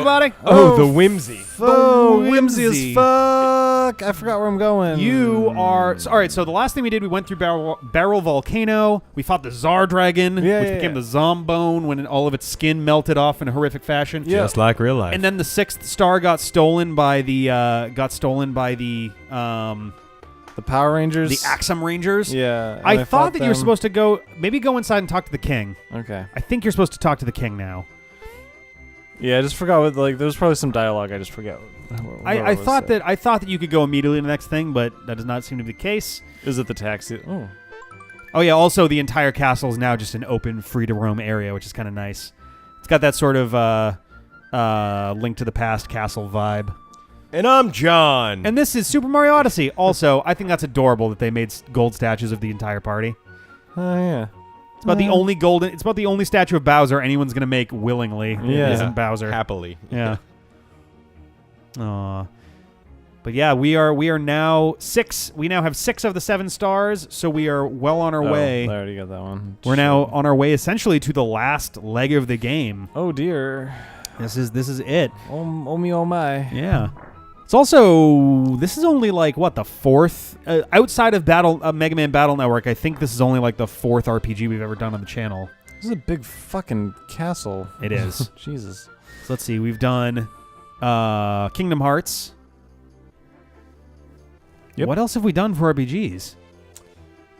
everybody. Oh, the whimsy. Whimsy as fuck. I forgot where I'm going. You are... all right, so the last thing we did, we went through Barrel Volcano. We fought the Czar Dragon, which became the Zombone when all of its skin melted off in a horrific fashion. Yeah. Just like real life. And then the 6th star got stolen by the... The Power Rangers? The Axum Rangers. Yeah. I thought that you were supposed to go inside and talk to the king. Okay. I think you're supposed to talk to the king now. Yeah, I just forgot what, like, there was probably some dialogue. I just forgot. I thought that you could go immediately to the next thing, but that does not seem to be the case. Is it the taxi? Oh yeah, also the entire castle is now just an open, free to roam area, which is kind of nice. It's got that sort of Link to the Past castle vibe. And I'm John. And this is Super Mario Odyssey. Also, I think that's adorable that they made gold statues of the entire party. Oh yeah. It's about the only golden. It's about the only statue of Bowser anyone's gonna make willingly. Yeah. It isn't Bowser. Happily. Yeah. Aw. But yeah, we are now 6. We now have 6 of the 7 stars, so we are well on our way. I already got that one. We're now on our way essentially to the last leg of the game. Oh dear. This is it. Oh me, oh my. Yeah. It's also, this is only like, what, the 4th? Outside of Mega Man Battle Network, I think this is only like the 4th RPG we've ever done on the channel. This is a big fucking castle. It is. Jesus. So let's see, we've done Kingdom Hearts. Yep. What else have we done for RPGs?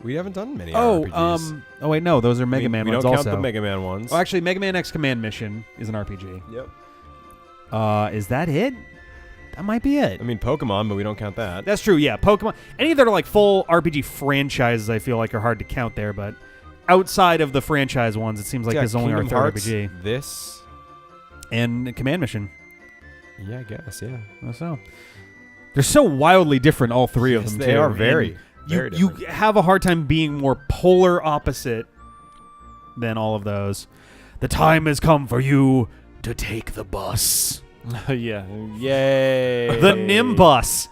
We haven't done many RPGs. Oh wait, no, those are Mega Man ones also. We don't count the Mega Man ones. Oh, actually, Mega Man X Command Mission is an RPG. Yep. Is that it? That might be it. I mean, Pokemon, but we don't count that. That's true, yeah. Pokemon. Any that are like full RPG franchises, I feel like are hard to count there, but outside of the franchise ones, it seems like this is only our Kingdom third Hearts, RPG. This. And Command Mission. Yeah, I guess, yeah. So. They're so wildly different, all three of them, they too. are very You different. have a hard time being more polar opposite than all of those. The time has come for you to take the bus. Yeah. Yay. The Nimbus.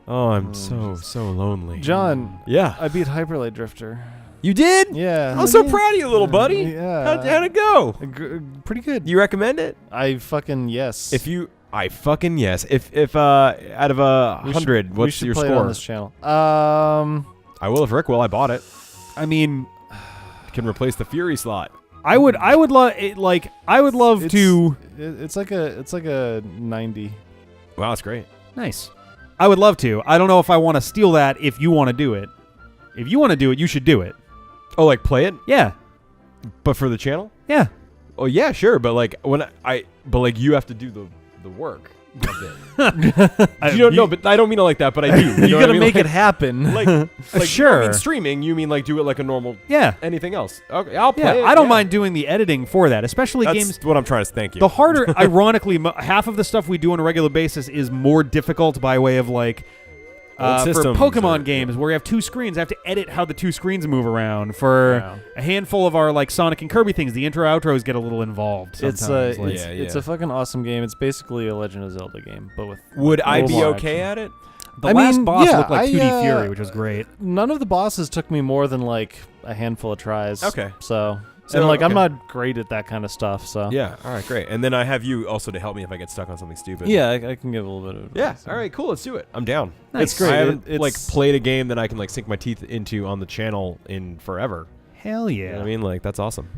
Oh, I'm so lonely. John. Yeah. I beat Hyper Light Drifter. You did? Yeah. I'm so proud of you, little buddy. Yeah. How'd it go? Pretty good. You recommend it? I fucking yes. I fucking yes. If out of 100, what's your score? score? On this channel. I will if Rick will. I bought it. I mean, can replace the Fury slot. I would love it. Like I would love to. It's like a 90. Wow, that's great. Nice. I would love to. I don't know if I want to steal that. If you want to do it, if you want to do it, you should do it. Oh, like play it? Yeah. But for the channel? Yeah. Oh yeah, sure. But like you have to do the work. You don't know, but I don't mean it like that. But I do. You gotta make it happen. Like sure. I mean, streaming. You mean like do it like a normal? Yeah. Anything else? Okay, I'll play it. I don't mind doing the editing for that, especially That's games. what I'm trying to thank you. The harder, ironically, half of the stuff we do on a regular basis is more difficult by way of like. For Pokemon games where we have 2 screens, I have to edit how the 2 screens move around. For a handful of our like Sonic and Kirby things, the intro outros get a little involved sometimes. It's a fucking awesome game. It's basically a Legend of Zelda game, but with Would I be more okay action. at it? The last boss looked like 2D Fury, which was great. None of the bosses took me more than like a handful of tries. Okay. So I'm not great at that kind of stuff. So yeah, all right, great. And then I have you also to help me if I get stuck on something stupid. Yeah, I can give a little bit of advice. Yeah, all right, cool. Let's do it. I'm down. Nice. It's great. I haven't like played a game that I can like sink my teeth into on the channel in forever. Hell yeah! You know what I mean, like that's awesome.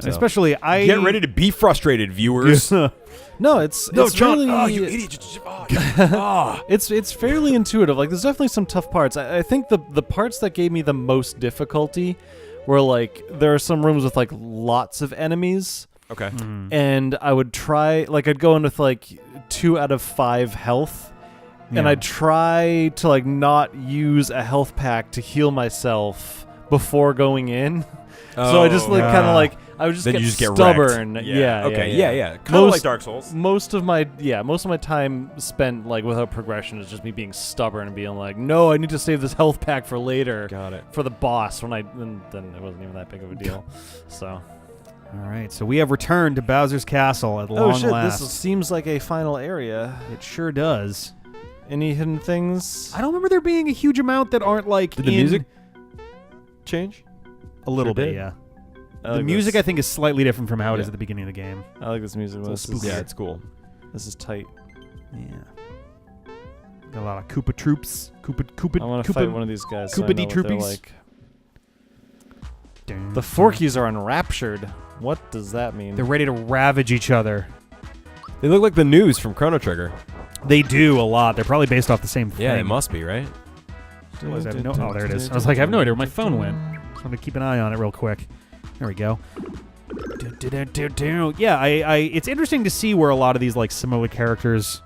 So, especially get ready to be frustrated, viewers. No, it's John. really, oh, you idiot! It's fairly intuitive. Like there's definitely some tough parts. I think the parts that gave me the most difficulty were like there are some rooms with like lots of enemies. Okay. Mm. And I would try I'd go in with like 2 out of 5 health. Yeah. And I'd try to like not use a health pack to heal myself before going in. So I just kind of like I would just then get you just stubborn. Get Yeah. Okay. Yeah. Yeah. Kind of like Dark Souls. Most of my time spent like without progression is just me being stubborn and being like, no, I need to save this health pack for later. Got it. For the boss then it wasn't even that big of a deal. So. All right, so we have returned to Bowser's Castle at long last. This seems like a final area. It sure does. Any hidden things? I don't remember there being a huge amount that aren't like Did the music change? A little Sure bit, did. yeah. The music, I think, is slightly different from how it is at the beginning of the game. I like this music. Yeah, it's cool. This is tight. Yeah. Got a lot of Koopa troops. I want to fight one of these guys. Koopa D troopies. Like. The Forkies are enraptured. What does that mean? They're ready to ravage each other. They look like the news from Chrono Trigger. They do a lot. They're probably based off the same thing. Yeah, they must be, right? Oh, there it is. I was like, I have no idea where my phone went. So I'm going to keep an eye on it real quick. There we go. Yeah, it's interesting to see where a lot of these like similar characters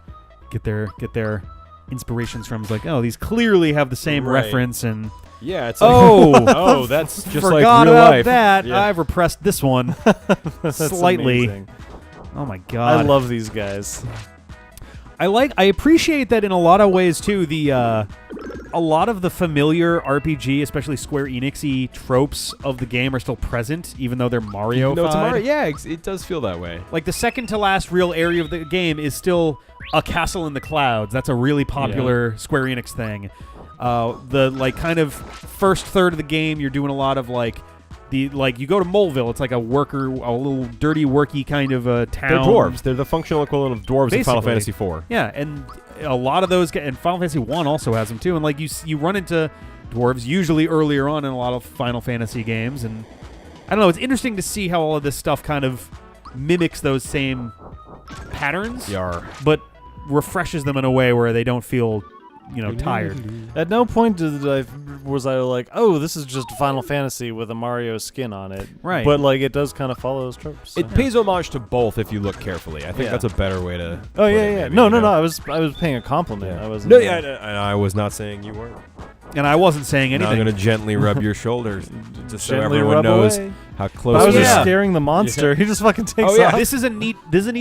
get their inspirations from. It's like, oh, these clearly have the same reference and yeah, it's like that's just like real about life. That. Yeah. I've repressed this one slightly. Amazing. Oh my god. I love these guys. I appreciate that in a lot of ways too. A lot of the familiar RPG, especially Square Enix-y tropes of the game are still present, even though they're Mario. No, it's Mario. Yeah, it does feel that way. Like the second to last real area of the game is still a castle in the clouds. That's a really popular Square Enix thing. The like kind of first third of the game, you're doing a lot of like you go to Moleville. It's like a little dirty, worky kind of town. They're dwarves. They're the functional equivalent of dwarves in Final Fantasy IV. Yeah, and a lot of those, and Final Fantasy 1 also has them too. And like you run into dwarves usually earlier on in a lot of Final Fantasy games, and I don't know. It's interesting to see how all of this stuff kind of mimics those same patterns, but refreshes them in a way where they don't feel tired. At no point was I like, oh, this is just Final Fantasy with a Mario skin on it. Right. But like it does kind of follow those tropes. It pays homage to both if you look carefully. I think that's a better way to. Oh yeah. No. I was paying a compliment. Yeah. I was. No, I was not saying you weren't. And I wasn't saying anything. I'm going to gently rub your shoulders just so Gently everyone rub knows away. how close we Bowser's are. scaring the monster. He just fucking takes off. This is a neat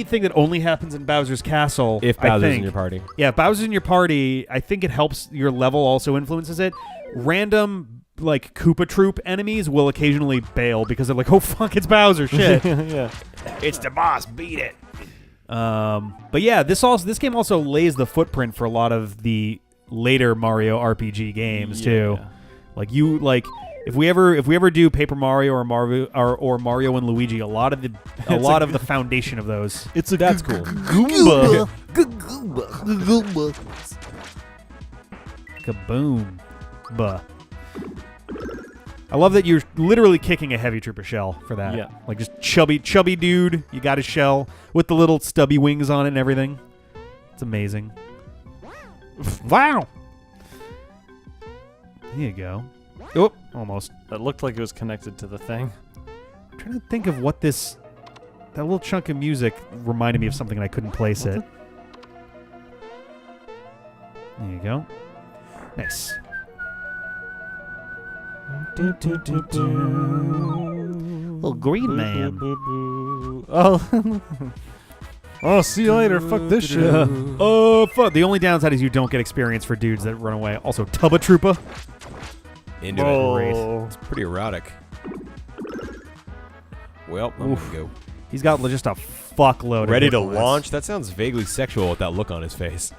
thing that only happens in Bowser's Castle. If Bowser's in your party. Yeah, if Bowser's in your party, I think it helps. Your level also influences it. Random like Koopa Troop enemies will occasionally bail because they're like, oh fuck, it's Bowser. Shit. Yeah. It's the boss. Beat it. But yeah, this game also lays the footprint for a lot of the later Mario RPG games too. Like if we ever do Paper Mario or Mario and Luigi, a lot of the foundation of those. That's cool. Goomba. Kaboom. Buh. I love that you're literally kicking a heavy trooper shell for that. Yeah. Like just chubby dude. You got his shell with the little stubby wings on it and everything. It's amazing. Wow. There you go. Oh, almost. That looked like it was connected to the thing. I'm trying to think of what that little chunk of music reminded me of something and I couldn't place it. There you go. Nice. Little green man. Oh, see you later. Fuck this shit. Oh, fuck. The only downside is you don't get experience for dudes that run away. Also, Tubba Troopa. Into it. It's pretty erotic. Well, I'm gonna go. He's got just a fuckload. Ready of to launch? That sounds vaguely sexual with that look on his face.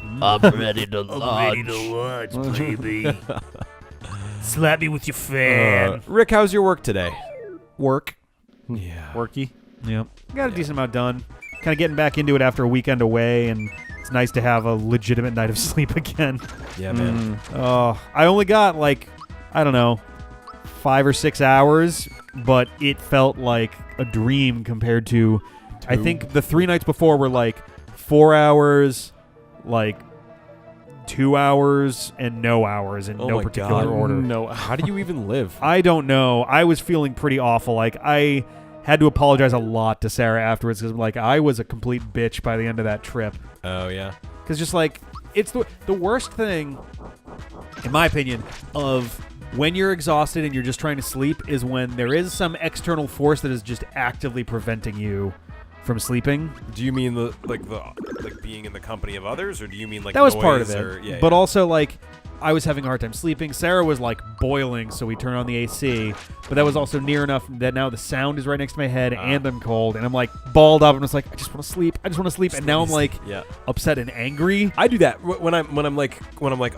I'm ready to launch. Baby. Slap me with your fan. Rick, how's your work today? Work. Yeah. Worky. Yep. Got a decent amount done. Kind of getting back into it after a weekend away, and it's nice to have a legitimate night of sleep again. Yeah, man. I only got I don't know, 5 or 6 hours, but it felt like a dream compared to, I think the 3 nights before were 4 hours, 2 hours, and no hours in no particular order. No. How do you even live? I don't know. I was feeling pretty awful. I had to apologize a lot to Sarah afterwards because I was a complete bitch by the end of that trip. Oh, yeah. Because just it's the worst thing, in my opinion, of when you're exhausted and you're just trying to sleep is when there is some external force that is just actively preventing you from sleeping. Do you mean the being in the company of others, or do you mean that was noise part of it? Or, but also I was having a hard time sleeping. Sarah was like boiling, so we turned on the AC. But that was also near enough that now the sound is right next to my head, and I'm cold, and I'm like balled up, and it's like I just want to sleep. I just want to sleep, and now I'm like upset and angry. I do that when I'm like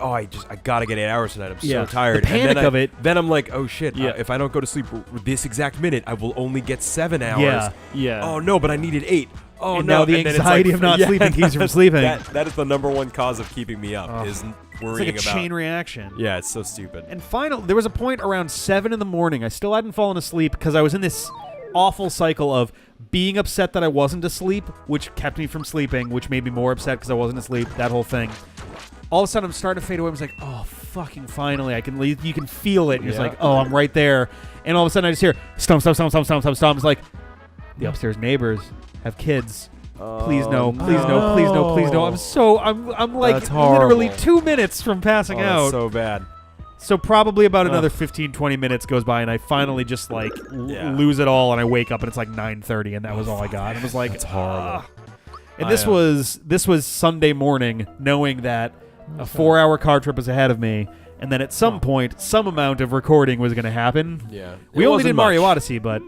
oh I gotta get 8 hours tonight. I'm so tired. The panic of it. Then I'm like, oh shit. If I don't go to sleep this exact minute, I will only get 7 hours. Yeah. Oh no, but I needed 8. Oh and no! Now the anxiety of not sleeping keeps you from sleeping. That is the number one cause of keeping me up. Is worrying it's like a chain reaction. Yeah, it's so stupid. And finally, there was a point around 7 in the morning. I still hadn't fallen asleep because I was in this awful cycle of being upset that I wasn't asleep, which kept me from sleeping, which made me more upset because I wasn't asleep. That whole thing. All of a sudden, I'm starting to fade away. I was like, oh, fucking finally. I can leave. You can feel it. It's like, oh, I'm right there. And all of a sudden, I just hear, stomp. It's like, the upstairs neighbors have kids. Please no, please no, please no, please no. I'm like literally 2 minutes from passing out. That's so bad. So probably about another 15, 20 minutes goes by, and I finally just like lose it all, and I wake up, and it's like 9:30, and that was all I got. It was like, that's horrible. And this was Sunday morning, knowing that a 4-hour car trip was ahead of me, and then at some point, some amount of recording was going to happen. Yeah, we only did Mario Odyssey, but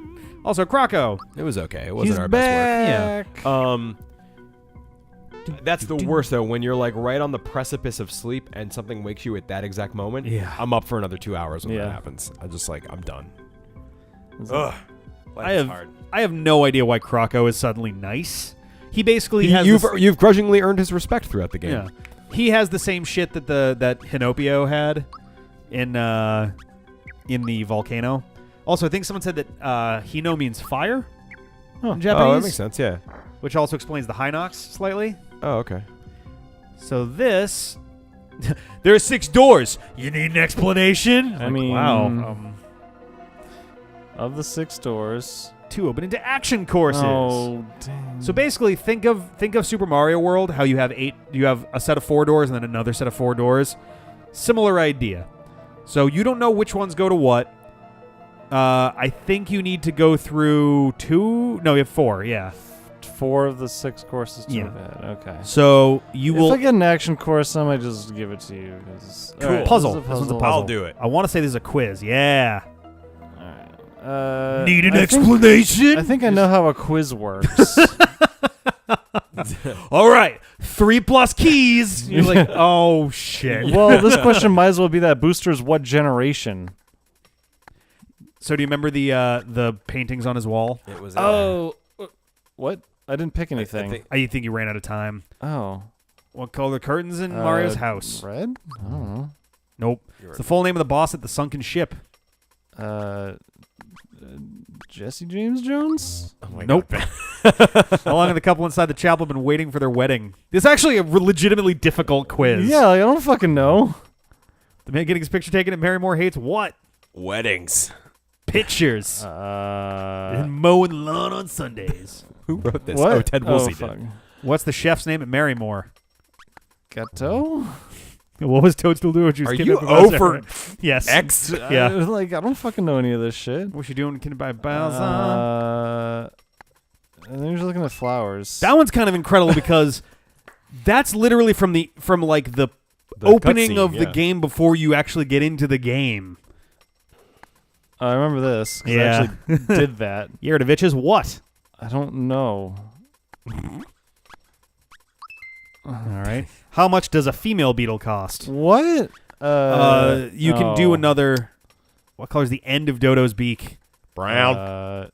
also Croco. It was okay. It wasn't our best work. Yeah. That's the worst though, when you're like right on the precipice of sleep and something wakes you at that exact moment. Yeah. I'm up for another 2 hours when that happens. I'm just like, I'm done. Ugh. I have no idea why Croco is suddenly nice. He basically has you've grudgingly earned his respect throughout the game. Yeah. He has the same shit that that Hinopio had in the volcano. Also, I think someone said that Hino means fire in Japanese. Oh, that makes sense, yeah. Which also explains the Hinox slightly. Oh, okay. So this... there are 6 doors. You need an explanation? I mean... Wow. Of the 6 doors... 2 open into action courses. Oh, dang. So basically, think of Super Mario World, how you have a set of 4 doors and then another set of 4 doors. Similar idea. So you don't know which ones go to what. I think you need to go through 2. No, you have 4. Yeah, 4 of the 6 courses to that. Okay. So you will. If I get an action course, I might just give it to you. Cool. Right, Puzzle. This one's a puzzle. I'll do it. I want to say this is a quiz. Yeah. All right. Need an explanation? I think I know how a quiz works. All right. 3 plus keys. You're like, oh shit. Well, this question might as well be that. Booster's what generation? So do you remember the paintings on his wall? It was. What? I didn't pick anything. I think you ran out of time. Oh. What color curtains in Mario's house? Red? I don't know. Nope. It's the full name of the boss at the sunken ship. Jesse James Jones? Oh my nope. God. How long have the couple inside the chapel been waiting for their wedding? This is actually a legitimately difficult quiz. Yeah, like, I don't fucking know. The man getting his picture taken at Marymore hates what? Weddings. Pictures. And mowing lawn on Sundays. Who wrote this? What? Oh, Ted Woolsey did. What's the chef's name at Marymore? Gateau? What was Toadstool doing? Are you over? Yes. X? Yeah. I don't fucking know any of this shit. What's she doing? Can I buy balsam? I think you're looking at flowers. That one's kind of incredible because that's literally from the opening of the game before you actually get into the game. I remember this. Yeah. I actually did that. Yeridovich is what? I don't know. All right. How much does a female beetle cost? What? You can do another. What color is the end of Dodo's beak? Brown.